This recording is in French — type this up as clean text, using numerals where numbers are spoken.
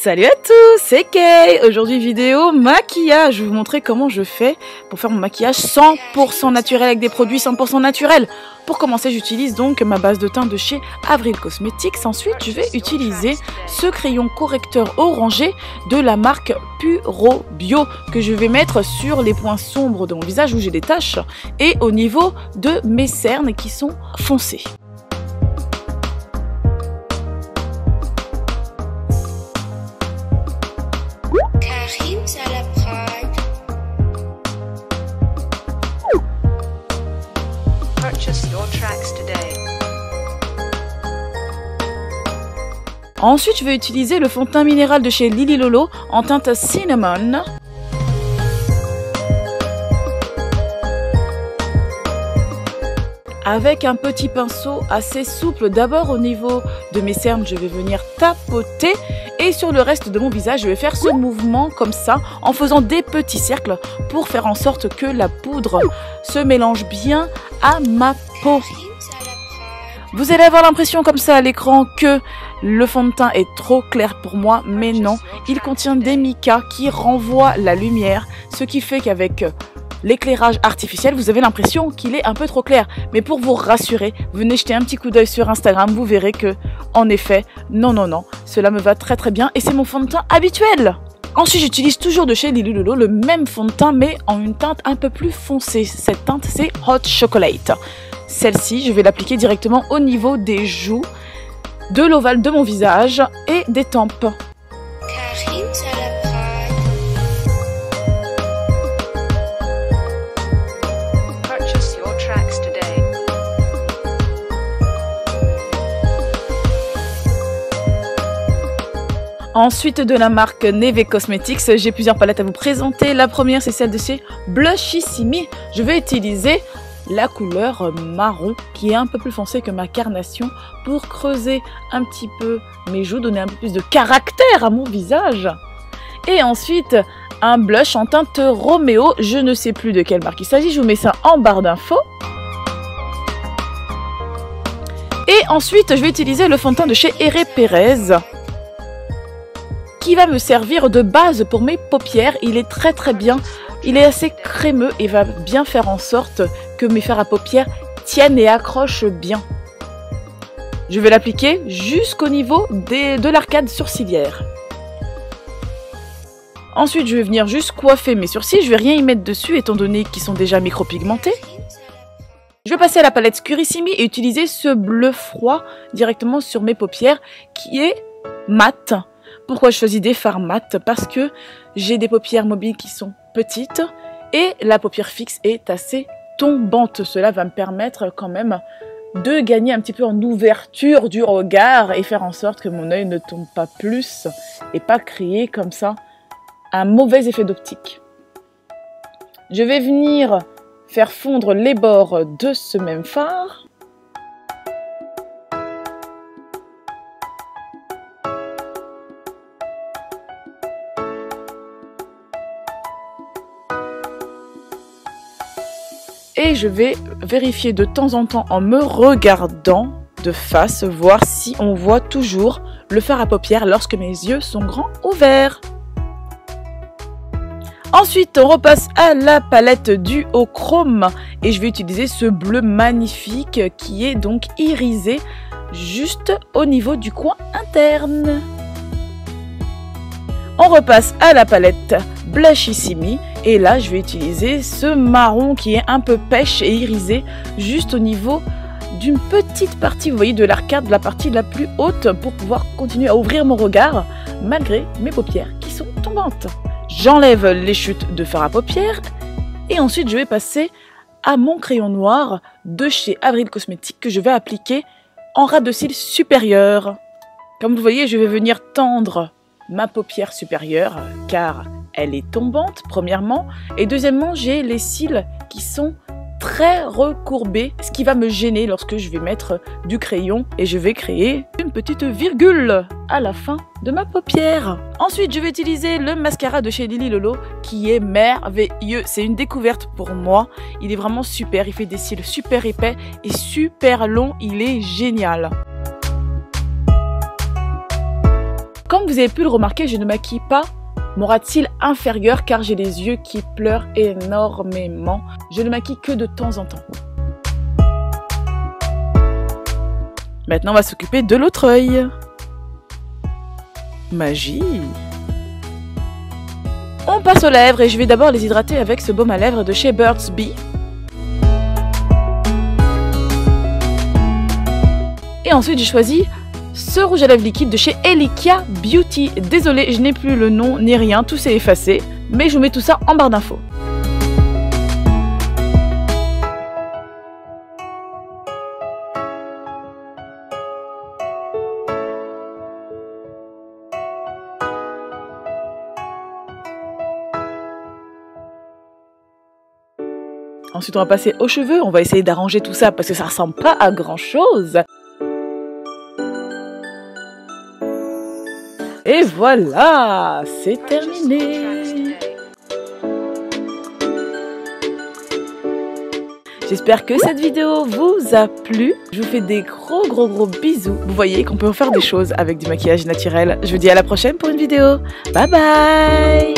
Salut à tous, c'est Kay. Aujourd'hui vidéo maquillage. Je vais vous montrer comment je fais pour faire mon maquillage 100% naturel avec des produits 100% naturels. Pour commencer, j'utilise donc ma base de teint de chez Avril Cosmetics. Ensuite, je vais utiliser ce crayon correcteur orangé de la marque Puro Bio que je vais mettre sur les points sombres de mon visage où j'ai des taches et au niveau de mes cernes qui sont foncées. Ensuite, je vais utiliser le fond de teint minéral de chez Lily Lolo en teinte Cinnamon. Avec un petit pinceau assez souple, d'abord au niveau de mes cernes, je vais venir tapoter et sur le reste de mon visage, je vais faire ce mouvement comme ça en faisant des petits cercles pour faire en sorte que la poudre se mélange bien à ma peau. Vous allez avoir l'impression comme ça à l'écran que le fond de teint est trop clair pour moi, mais non, il contient des micas qui renvoient la lumière, ce qui fait qu'avec l'éclairage artificiel, vous avez l'impression qu'il est un peu trop clair. Mais pour vous rassurer, venez jeter un petit coup d'œil sur Instagram, vous verrez que, en effet, non, cela me va très bien et c'est mon fond de teint habituel. Ensuite, j'utilise toujours de chez Lily Lolo le même fond de teint, mais en une teinte un peu plus foncée. Cette teinte, c'est Hot Chocolate. Celle-ci, je vais l'appliquer directement au niveau des joues, de l'ovale de mon visage et des tempes. Ensuite, de la marque Neve Cosmetics, j'ai plusieurs palettes à vous présenter. La première, c'est celle de chez Blushissimi. Je vais utiliser la couleur marron qui est un peu plus foncée que ma carnation pour creuser un petit peu mes joues, donner un peu plus de caractère à mon visage. Et ensuite, un blush en teinte Roméo. Je ne sais plus de quelle marque il s'agit. Je vous mets ça en barre d'infos. Et ensuite, je vais utiliser le fond de teint de chez Herré Perez, qui va me servir de base pour mes paupières. Il est très bien, il est assez crémeux et va bien faire en sorte que mes fards à paupières tiennent et accrochent bien. Je vais l'appliquer jusqu'au niveau de l'arcade sourcilière. Ensuite, je vais venir juste coiffer mes sourcils. Je vais rien y mettre dessus étant donné qu'ils sont déjà micropigmentés. Je vais passer à la palette Scurissimi et utiliser ce bleu froid directement sur mes paupières qui est mat. Pourquoi je choisis des fards mat? Parce que j'ai des paupières mobiles qui sont petites et la paupière fixe est assez tombante. Cela va me permettre quand même de gagner un petit peu en ouverture du regard et faire en sorte que mon œil ne tombe pas plus et pas créer comme ça un mauvais effet d'optique. Je vais venir faire fondre les bords de ce même fard. Et je vais vérifier de temps en temps en me regardant de face, voir si on voit toujours le fard à paupières lorsque mes yeux sont grands ouverts. Ensuite, on repasse à la palette Duochrome et je vais utiliser ce bleu magnifique qui est donc irisé juste au niveau du coin interne. On repasse à la palette Blushissimi et là je vais utiliser ce marron qui est un peu pêche et irisé juste au niveau d'une petite partie, vous voyez, de l'arcade, la partie la plus haute pour pouvoir continuer à ouvrir mon regard malgré mes paupières qui sont tombantes. J'enlève les chutes de fard à paupières et ensuite je vais passer à mon crayon noir de chez Avril Cosmetics que je vais appliquer en ras de cils supérieur. Comme vous voyez, je vais venir tendre ma paupière supérieure car elle est tombante premièrement et deuxièmement j'ai les cils qui sont très recourbés, ce qui va me gêner lorsque je vais mettre du crayon et je vais créer une petite virgule à la fin de ma paupière. Ensuite je vais utiliser le mascara de chez Lily Lolo qui est merveilleux, c'est une découverte pour moi, il est vraiment super, il fait des cils super épais et super longs, il est génial. Comme vous avez pu le remarquer, je ne maquille pas mon ras de cils inférieur car j'ai les yeux qui pleurent énormément. Je ne maquille que de temps en temps. Maintenant, on va s'occuper de l'autre œil. Magie! On passe aux lèvres et je vais d'abord les hydrater avec ce baume à lèvres de chez Burt's Bees. Et ensuite, j'ai choisi ce rouge à lèvres liquide de chez Elikia Beauty. Désolée, je n'ai plus le nom ni rien, tout s'est effacé. Mais je vous mets tout ça en barre d'infos. Ensuite, on va passer aux cheveux. On va essayer d'arranger tout ça parce que ça ressemble pas à grand chose. Et voilà, c'est terminé. J'espère que cette vidéo vous a plu. Je vous fais des gros bisous. Vous voyez qu'on peut faire des choses avec du maquillage naturel. Je vous dis à la prochaine pour une vidéo. Bye bye.